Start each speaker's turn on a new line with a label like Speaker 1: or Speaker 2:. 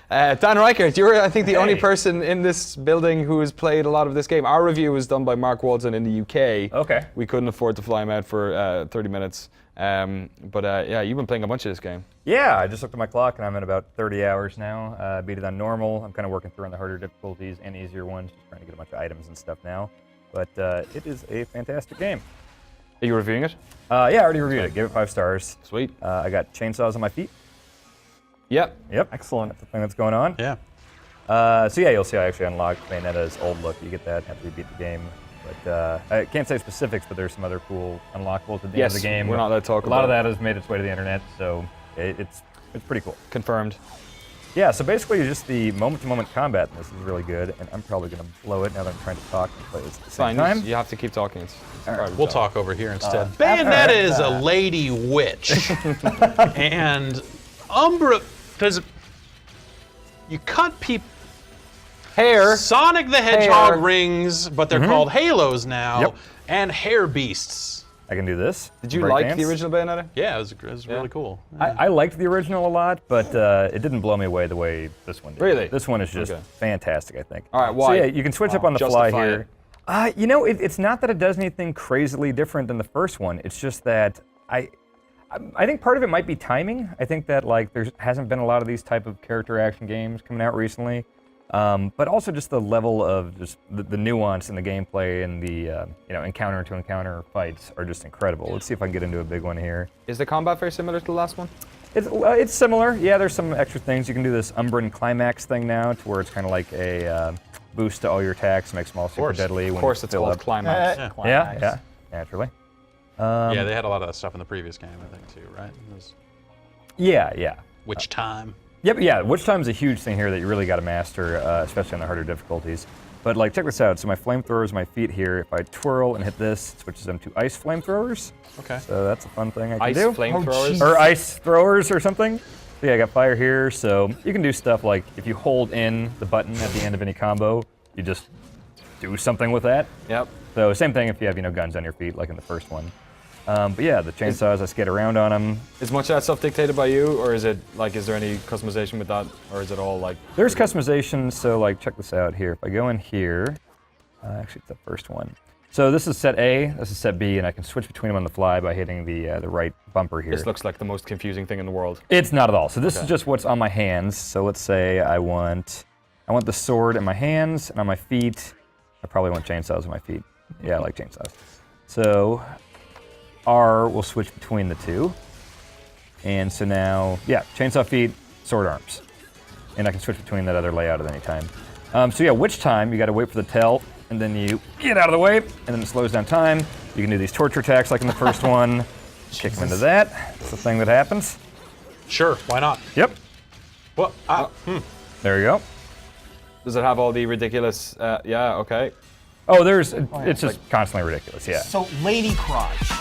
Speaker 1: Dan Reichert, you're, I think, the only person in this building who has played a lot of this game. Our review was done by Mark Walton in the UK.
Speaker 2: Okay.
Speaker 1: We couldn't afford to fly him out for 30 minutes. Yeah, you've been playing a bunch of this game.
Speaker 2: Yeah, I just looked at my clock and I'm at about 30 hours now. Beat it on normal. I'm kind of working through on the harder difficulties and easier ones, just trying to get a bunch of items and stuff now. But it is a fantastic game.
Speaker 1: Are you reviewing it?
Speaker 2: Yeah, I already reviewed it. Gave it 5 stars.
Speaker 1: Sweet.
Speaker 2: I got chainsaws on my feet.
Speaker 1: Yep.
Speaker 2: Excellent. That's the thing that's going on.
Speaker 3: Yeah.
Speaker 2: So yeah, you'll see I actually unlocked Bayonetta's old look. You get that after you beat the game. But I can't say specifics, but there's some other cool unlockables at the end of the game.
Speaker 1: We're not allowed to talk about it.
Speaker 2: A lot of that has made its way to the internet, so it's pretty cool.
Speaker 1: Confirmed.
Speaker 2: Yeah, so basically just the moment-to-moment combat in this is really good, and I'm probably going to blow it now that I'm trying to talk and play this at the same time.
Speaker 1: You have to keep talking.
Speaker 3: We'll talk over here instead. Bayonetta is a lady witch. And Umbra, because you cut people.
Speaker 1: Hair.
Speaker 3: Sonic the Hedgehog
Speaker 1: Hair.
Speaker 3: rings, but they're called halos now,
Speaker 2: Yep.
Speaker 3: and hair beasts.
Speaker 2: I can do this.
Speaker 1: Did you
Speaker 2: Break
Speaker 1: like
Speaker 2: dance.
Speaker 1: the original Bayonetta?
Speaker 3: Yeah, it was really cool.
Speaker 2: I liked the original a lot, but it didn't blow me away the way this one did.
Speaker 1: Really?
Speaker 2: This one is just
Speaker 1: Okay.
Speaker 2: fantastic, I think.
Speaker 1: All right, why?
Speaker 2: So yeah, you can switch up on the fly
Speaker 1: Justify
Speaker 2: here. You know, it's not that it does anything crazily different than the first one. It's just that I think part of it might be timing. I think that like there hasn't been a lot of these type of character action games coming out recently. But also just the level of just the nuance in the gameplay and the encounter-to-encounter fights are just incredible. Let's see if I can get into a big one here.
Speaker 1: Is the combat very similar to the last one?
Speaker 2: It's similar. Yeah, there's some extra things. You can do this Umbran Climax thing now, to where it's kind of like a boost to all your attacks, makes them all super deadly.
Speaker 1: Of course, it's called Climax.
Speaker 2: Yeah, naturally.
Speaker 3: Yeah, they had a lot of that stuff in the previous game, I think, too, right? It was
Speaker 2: Yeah.
Speaker 3: Witch Time.
Speaker 2: Yep, yeah, Witch Time's a huge thing here that you really got to master, especially on the harder difficulties. But like, check this out. So my flamethrowers, my feet here, if I twirl and hit this, it switches them to ice flamethrowers.
Speaker 3: Okay.
Speaker 2: So that's a fun thing I can
Speaker 1: Ice
Speaker 2: do.
Speaker 1: flamethrowers?
Speaker 2: Or ice throwers or something. So yeah, I got fire here, so you can do stuff like if you hold in the button at the end of any combo, you just do something with that.
Speaker 1: Yep.
Speaker 2: So same thing if you have guns on your feet, like in the first one. But yeah, the chainsaws, I skate around on them.
Speaker 1: Is much of that stuff dictated by you, or is it like, is there any customization with that, or is it all like?
Speaker 2: There's customization, so like check this out here. If I go in here, actually it's the first one. So this is set A, this is set B, and I can switch between them on the fly by hitting the right bumper here.
Speaker 1: This looks like the most confusing thing in the world.
Speaker 2: It's not at all. So this is just what's on my hands. So let's say I want the sword in my hands, and on my feet, I probably want chainsaws on my feet. Yeah, I like chainsaws. So R will switch between the two. And so now, yeah, chainsaw feet, sword arms. And I can switch between that other layout at any time. So yeah, Witch Time, you gotta wait for the tail, and then you get out of the way, and then it slows down time. You can do these torture attacks like in the first one. Kick them into that. That's the thing that happens.
Speaker 3: Sure, why not?
Speaker 2: Yep.
Speaker 3: Well,
Speaker 2: There you go.
Speaker 1: Does it have all the ridiculous? Yeah. Okay.
Speaker 2: Oh, it's just constantly ridiculous, yeah.
Speaker 4: So, Lady Crotch.